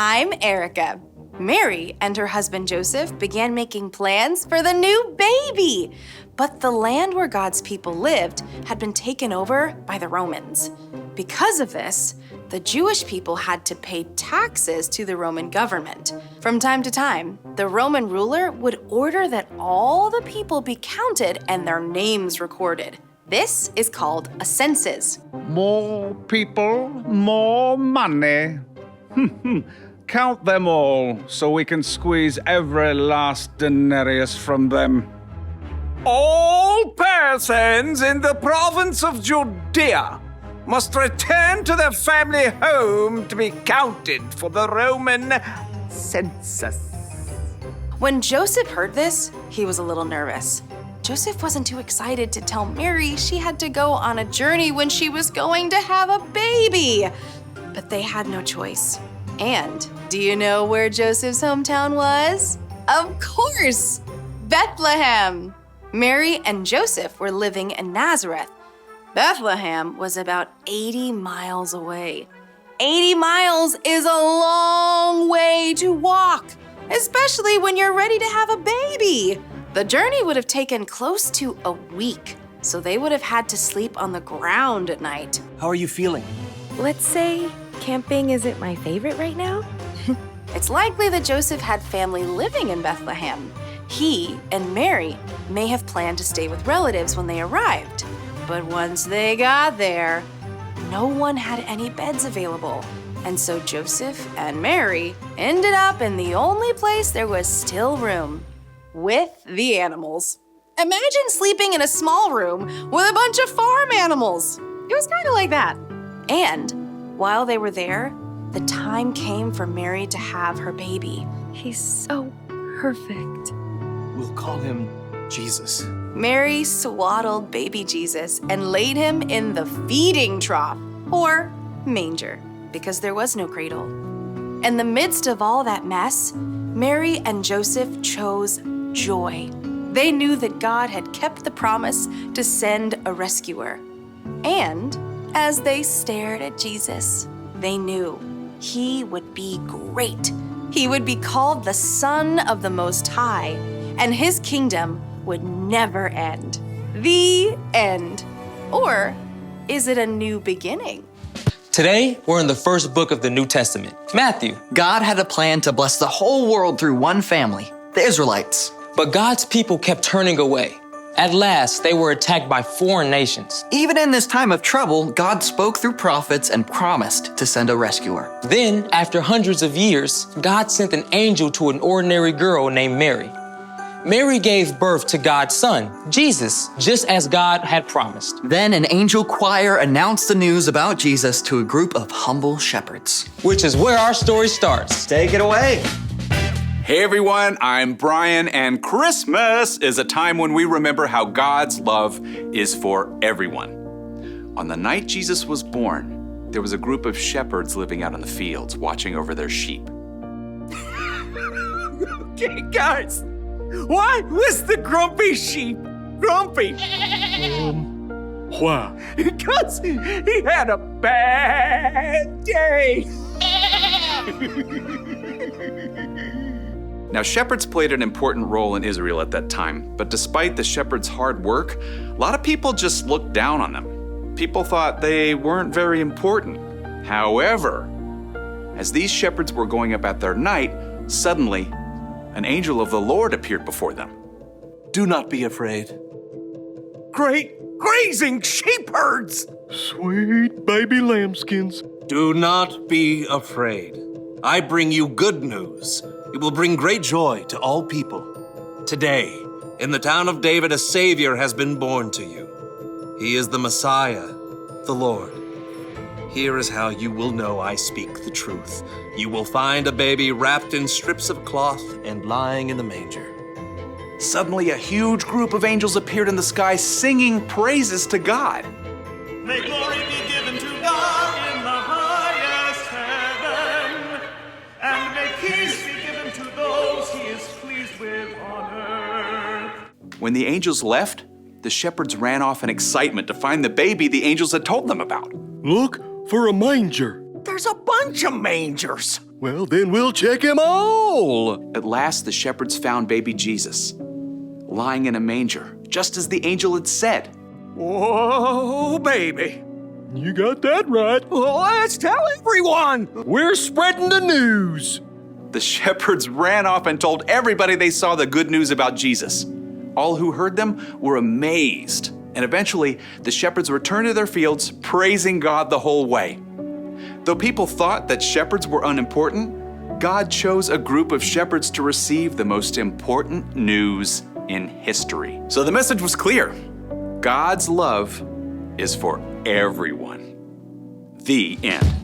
I'm Erica. Mary and her husband Joseph began making plans for the new baby. But the land where God's people lived had been taken over by the Romans. Because of this, the Jewish people had to pay taxes to the Roman government. From time to time, the Roman ruler would order that all the people be counted and their names recorded. This is called a census. More people, more money. Count them all so we can squeeze every last denarius from them. All persons in the province of Judea must return to their family home to be counted for the Roman census. When Joseph heard this, he was a little nervous. Joseph wasn't too excited to tell Mary she had to go on a journey when she was going to have a baby. But they had no choice. And do you know where Joseph's hometown was? Of course, Bethlehem. Mary and Joseph were living in Nazareth. Bethlehem was about 80 miles away. 80 miles is a long way to walk, especially when you're ready to have a baby. The journey would have taken close to a week, so they would have had to sleep on the ground at night. How are you feeling? Let's say camping isn't my favorite right now. It's likely that Joseph had family living in Bethlehem. He and Mary may have planned to stay with relatives when they arrived. But once they got there, no one had any beds available. And so Joseph and Mary ended up in the only place there was still room, with the animals. Imagine sleeping in a small room with a bunch of farm animals. It was kind of like that. And while they were there, the time came for Mary to have her baby. He's so perfect. We'll call him Jesus. Mary swaddled baby Jesus and laid him in the feeding trough, or manger, because there was no cradle. In the midst of all that mess, Mary and Joseph chose joy. They knew that God had kept the promise to send a rescuer. And as they stared at Jesus, they knew he would be great. He would be called the Son of the Most High, and his kingdom would never end. The end. Or is it a new beginning? Today, we're in the first book of the New Testament, Matthew. God had a plan to bless the whole world through one family, the Israelites. But God's people kept turning away. At last, they were attacked by foreign nations. Even in this time of trouble, God spoke through prophets and promised to send a rescuer. Then, after hundreds of years, God sent an angel to an ordinary girl named Mary. Mary gave birth to God's son, Jesus, just as God had promised. Then an angel choir announced the news about Jesus to a group of humble shepherds. Which is where our story starts. Take it away. Hey everyone, I'm Brian, and Christmas is a time when we remember how God's love is for everyone. On the night Jesus was born, there was a group of shepherds living out in the fields, watching over their sheep. Okay, guys, why was the grumpy sheep grumpy? Why? Because he had a bad day. Now, shepherds played an important role in Israel at that time, but despite the shepherds' hard work, a lot of people just looked down on them. People thought they weren't very important. However, as these shepherds were going about their night, suddenly, an angel of the Lord appeared before them. Do not be afraid. Great grazing sheep herds! Sweet baby lambskins. Do not be afraid. I bring you good news. It will bring great joy to all people. Today, in the town of David, a Savior has been born to you. He is the Messiah, the Lord. Here is how you will know I speak the truth. You will find a baby wrapped in strips of cloth and lying in the manger. Suddenly, a huge group of angels appeared in the sky singing praises to God. May glory be given to God in the highest heaven, and may peace be given to those he is pleased with on earth. When the angels left, the shepherds ran off in excitement to find the baby the angels had told them about. Look for a manger. There's a bunch of mangers. Well, then we'll check 'em all. At last, the shepherds found baby Jesus, lying in a manger, just as the angel had said. Whoa, baby. You got that right. Well, let's tell everyone. We're spreading the news. The shepherds ran off and told everybody they saw the good news about Jesus. All who heard them were amazed, and eventually the shepherds returned to their fields, praising God the whole way. Though people thought that shepherds were unimportant, God chose a group of shepherds to receive the most important news in history. So the message was clear. God's love is for everyone. The end.